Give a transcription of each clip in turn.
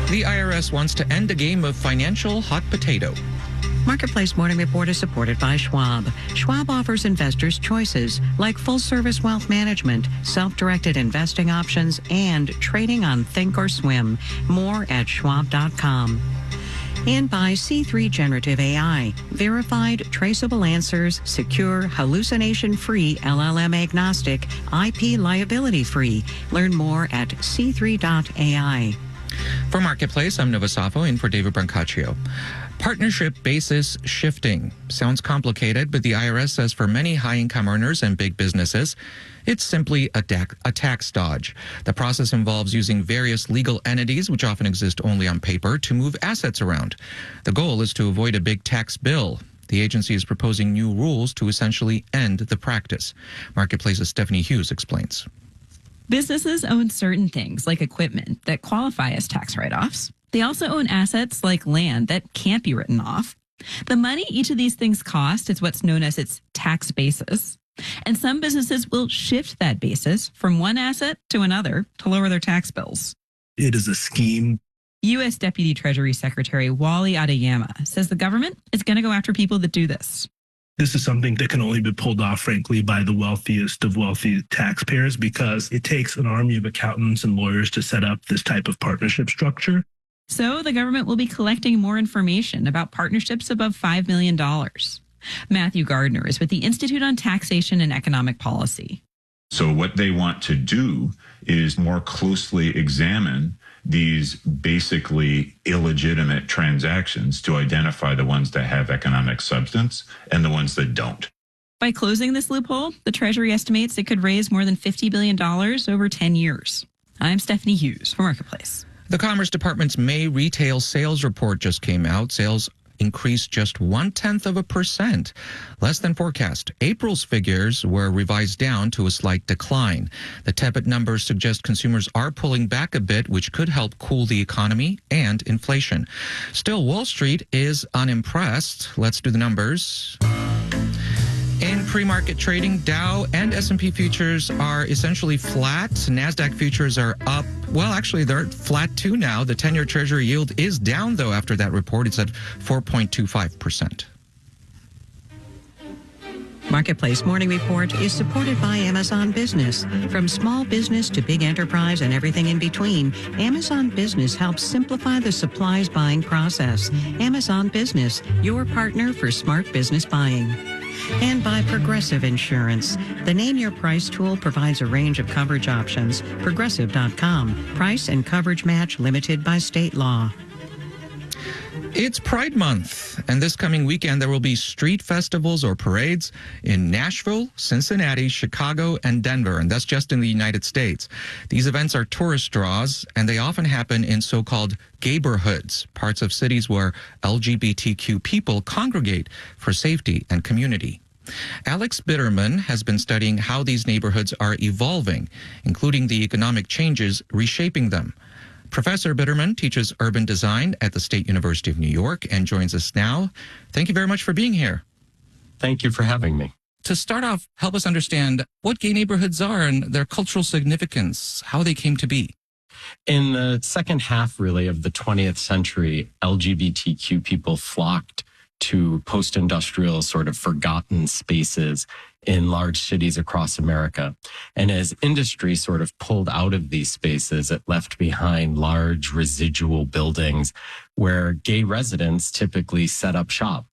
The IRS wants to end a game of financial hot potato. Marketplace Morning Report is supported by Schwab. Schwab offers investors choices like full-service wealth management, self-directed investing options, and trading on Think or Swim. More at schwab.com. And by C3 Generative AI. Verified, traceable answers, secure, hallucination-free, LLM-agnostic, IP liability-free. Learn more at c3.ai. For Marketplace, I'm Nova Safo in for David Brancaccio. Partnership basis shifting. Sounds complicated, but the IRS says for many high-income earners and big businesses, it's simply a tax dodge. The process involves using various legal entities, which often exist only on paper, to move assets around. The goal is to avoid a big tax bill. The agency is proposing new rules to essentially end the practice. Marketplace's Stephanie Hughes explains. Businesses own certain things like equipment that qualify as tax write-offs. They also own assets like land that can't be written off. The money each of these things cost is what's known as its tax basis. And some businesses will shift that basis from one asset to another to lower their tax bills. It is a scheme. U.S. Deputy Treasury Secretary Wally Adeyemo says the government is going to go after people that do this. This is something that can only be pulled off, frankly, by the wealthiest of wealthy taxpayers because it takes an army of accountants and lawyers to set up this type of partnership structure. So the government will be collecting more information about partnerships above $5 million. Matthew Gardner is with the Institute on Taxation and Economic Policy. So what they want to do is more closely examine these basically illegitimate transactions to identify the ones that have economic substance and the ones that don't. By closing this loophole, the Treasury estimates it could raise more than $50 billion over 10 years. I'm Stephanie Hughes for Marketplace. The Commerce Department's May retail sales report just came out. Sales increased just 0.1%, less than forecast. April's figures were revised down to a slight decline. The tepid numbers suggest consumers are pulling back a bit, which could help cool the economy and inflation. Still, Wall Street is unimpressed. Let's do the numbers. In pre-market trading, Dow and S&P futures are essentially flat. NASDAQ futures are up. Well, actually, they're flat too now. The 10-year Treasury yield is down, though, after that report. It's at 4.25%. Marketplace Morning Report is supported by Amazon Business. From small business to big enterprise and everything in between, Amazon Business helps simplify the supplies buying process. Amazon Business, your partner for smart business buying. And by Progressive Insurance. The Name Your Price tool provides a range of coverage options. Progressive.com. Price and coverage match limited by state law. It's Pride Month, and this coming weekend there will be street festivals or parades in Nashville, Cincinnati, Chicago, and Denver, and that's just in the United States. These events are tourist draws, and they often happen in so-called gayborhoods, parts of cities where LGBTQ people congregate for safety and community. Alex Bitterman has been studying how these neighborhoods are evolving, including the economic changes reshaping them. Professor Bitterman teaches urban design at the State University of New York and joins us now. Thank you very much for being here. Thank you for having me. To start off, help us understand what gay neighborhoods are and their cultural significance, how they came to be. In the second half, really, of the 20th century, LGBTQ people flocked to post-industrial sort of forgotten spaces in large cities across America. And as industry sort of pulled out of these spaces, it left behind large residual buildings where gay residents typically set up shop.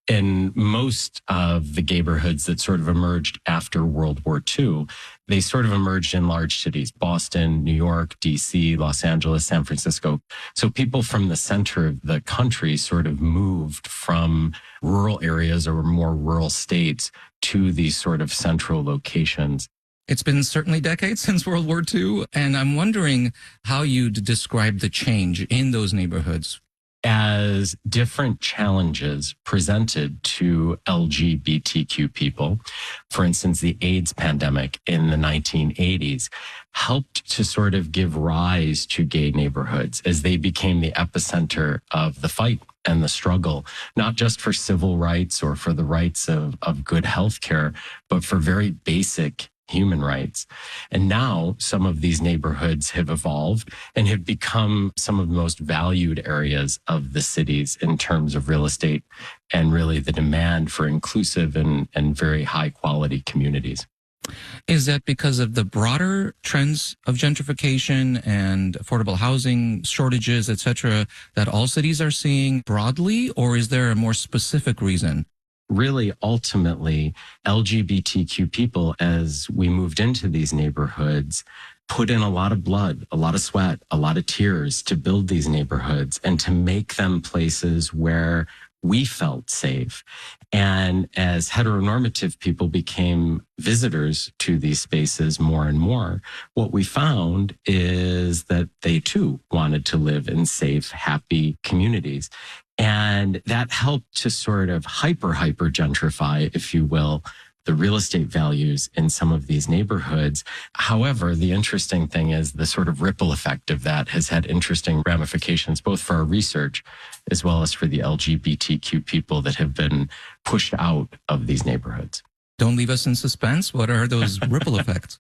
In most of the gayborhoods that sort of emerged after World War II, they sort of emerged in large cities, Boston, New York, DC, Los Angeles, San Francisco. So people from the center of the country sort of moved from rural areas or more rural states to these sort of central locations. It's been certainly decades since World War II, and I'm wondering how you'd describe the change in those neighborhoods. As different challenges presented to LGBTQ people, for instance, the AIDS pandemic in the 1980s, helped to sort of give rise to gay neighborhoods as they became the epicenter of the fight and the struggle, not just for civil rights or for the rights of good health care, but for very basic human rights. And now some of these neighborhoods have evolved and have become some of the most valued areas of the cities in terms of real estate and really the demand for inclusive and very high quality communities. Is that because of the broader trends of gentrification and affordable housing shortages, et cetera, that all cities are seeing broadly, or is there a more specific reason? Really, ultimately, LGBTQ people, as we moved into these neighborhoods, put in a lot of blood, a lot of sweat, a lot of tears to build these neighborhoods and to make them places where we felt safe. And as heteronormative people became visitors to these spaces more and more, what we found is that they too wanted to live in safe, happy communities. And that helped to sort of hyper gentrify, if you will, the real estate values in some of these neighborhoods. However, the interesting thing is the sort of ripple effect of that has had interesting ramifications, both for our research as well as for the LGBTQ people that have been pushed out of these neighborhoods. Don't leave us in suspense. What are those ripple effects?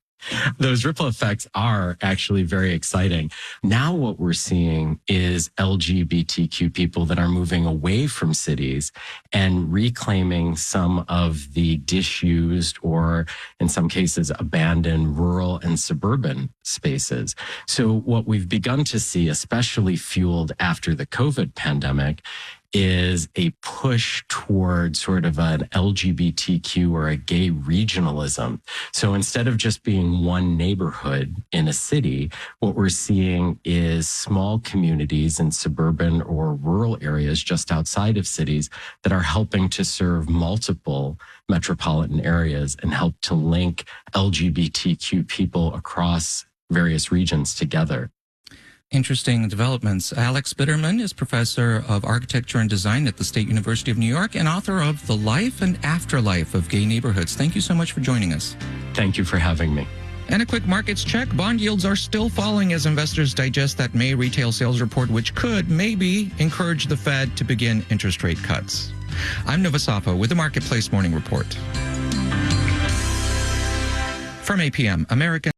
Those ripple effects are actually very exciting. Now what we're seeing is LGBTQ people that are moving away from cities and reclaiming some of the disused or in some cases abandoned rural and suburban spaces. So what we've begun to see, especially fueled after the COVID pandemic, is a push toward sort of an LGBTQ or a gay regionalism. So instead of just being one neighborhood in a city, what we're seeing is small communities in suburban or rural areas just outside of cities that are helping to serve multiple metropolitan areas and help to link LGBTQ people across various regions together. Interesting developments. Alex Bitterman is professor of architecture and design at the State University of New York and author of The Life and Afterlife of Gay Neighborhoods. Thank you so much for joining us. Thank you for having me. And a quick markets check. Bond yields are still falling as investors digest that May retail sales report, which could maybe encourage the Fed to begin interest rate cuts. I'm Nova Safa with the Marketplace Morning Report. From APM, American